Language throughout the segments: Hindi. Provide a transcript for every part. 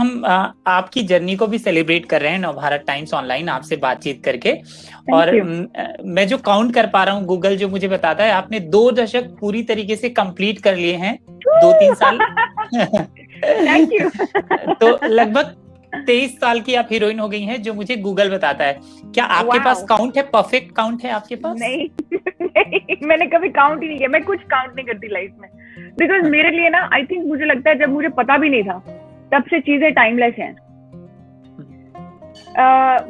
आपकी जर्नी को भी सेलिब्रेट कर रहे हैं नवभारत टाइम्स ऑनलाइन आपसे बातचीत करके। और थैंक यू। मैं जो काउंट कर पा रहा हूँ, गूगल जो मुझे बताता है, आपने 2 दशक पूरी तरीके से कंप्लीट कर लिए हैं, 2-3 साल। Thank you. तो लगभग 23 साल की आप हीरोइन हो गई हैं, जो मुझे गूगल बताता है। क्या आपके पास वाओ। काउंट है, परफेक्ट काउंट है आपके पास? नहीं, नहीं, मैंने कभी काउंट ही नहीं किया। मैं कुछ काउंट नहीं करती लाइफ में, बिकॉज मेरे लिए ना, आई थिंक मुझे लगता है जब मुझे पता भी नहीं था तब से चीजें टाइमलेस हैं।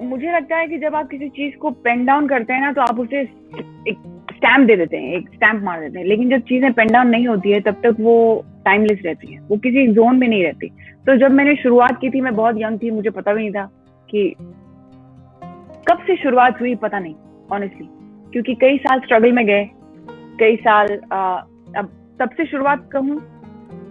मुझे लगता है कि जब आप किसी चीज को पेन डाउन करते हैं ना, तो आप उसे एक स्टैम्प दे देते हैं, एक स्टैम्प मार देते हैं। लेकिन जब चीजें पेन डाउन नहीं होती है तब तक वो टाइमलेस रहती है, वो किसी जोन में नहीं रहती। तो जब मैंने शुरुआत की थी, मैं बहुत यंग थी, मुझे पता भी नहीं था कि कब से शुरुआत हुई, पता नहीं ऑनेस्टली, क्योंकि कई साल स्ट्रगल में गए, कई साल। अब तब से शुरुआत कहूँ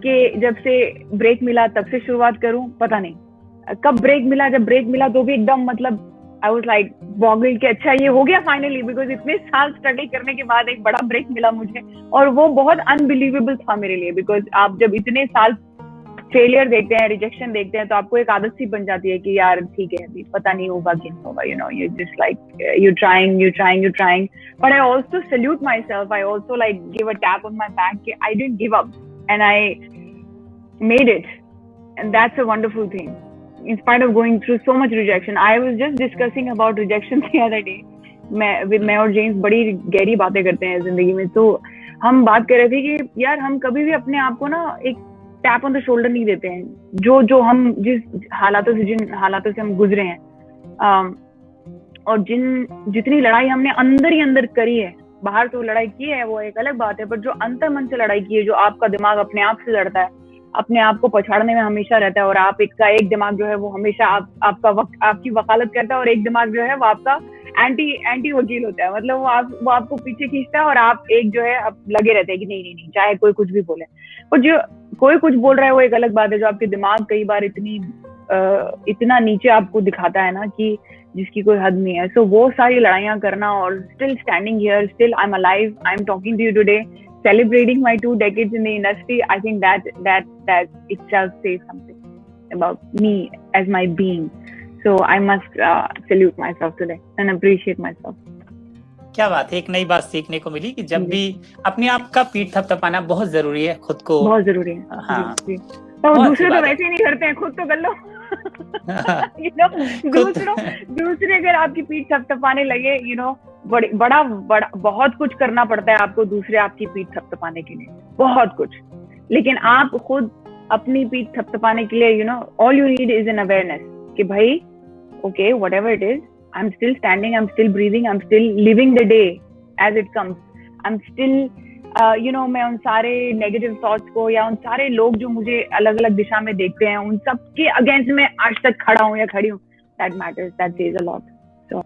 कि जब से ब्रेक मिला तब से शुरुआत करूं, पता नहीं कब ब्रेक मिला। जब ब्रेक मिला तो भी एकदम, मतलब आई वाज लाइक बॉगल कि अच्छा ये हो गया फाइनली, बिकॉज इतने साल स्ट्रगल करने के बाद एक बड़ा ब्रेक मिला मुझे। और वो बहुत अनबिलीवेबल था मेरे लिए, बिकॉज आप जब इतने साल फेलियर देखते हैं, रिजेक्शन देखते हैं, तो आपको एक आदत सी बन जाती है कि यार ठीक है, अभी पता नहीं होगा कि नहीं होगा, you just like you trying. But I also salute myself, I also like give a tap on my back कि I didn't give up and I made it, and that's a wonderful thing in spite of going through so much rejection. I was just discussing about rejection the other day. मैं और जेम्स बड़ी गहरी बातें करते हैं जिंदगी में, तो हम बात कर रहे थे कि यार हम कभी भी अपने आप को ना एक टैप ऑन द शोल्डर नहीं देते हैं, जो हम जिन हालातों से हम गुजरे हैं, और जितनी लड़ाई हमने अंदर ही अंदर करी है। बाहर तो लड़ाई की है वो एक अलग बात है, पर जो अंतर मन से लड़ाई की है, जो आपका दिमाग अपने आप से लड़ता है, अपने आप को पछाड़ने में हमेशा रहता है, और आप एक दिमाग जो है वो हमेशा आपकी वकालत करता है, और एक दिमाग जो है वो आपका एंटी वकील होता है। मतलब वो आपको पीछे खींचता है, और आप एक जो है आप लगे रहते हैं कि नहीं नहीं नहीं, चाहे कोई कुछ भी बोले। और जो कोई कुछ बोल रहा है वो एक अलग बात है, जो आपके दिमाग कई बार इतना नीचे आपको दिखाता है ना कि जिसकी कोई हद नहीं है। सो वो सारी लड़ाइयाँ करना, और still standing here, still I am alive, I am talking to you today, celebrating my 2 decades in the industry. I think that itself says something about me as my being. So I must salute myself today and appreciate myself. क्या बात है, एक नई बात सीखने को मिली कि जब भी अपने आप का पीठ थपथपाना बहुत जरूरी है, खुद को बहुत जरूरी है। हाँ, जी। तो दूसरे तो वैसे ही नहीं करते हैं, खुद तो कर लो। दूसरे अगर आपकी पीठ थपथपाने लगे, बड़ा बहुत कुछ करना पड़ता है आपको दूसरे आपकी पीठ थपथपाने के लिए, बहुत कुछ। लेकिन आप खुद अपनी पीठ थपथपाने के लिए, all you need is an awareness कि भाई okay, whatever it is, I am still standing, I am still breathing, I am still living the day as it comes, I am still मैं उन सारे नेगेटिव थॉट्स को, या उन सारे लोग जो मुझे अलग अलग दिशा में देखते हैं, उन सब के अगेंस्ट में आज तक खड़ा हूँ या खड़ी हूँ, that matters, that says a lot. So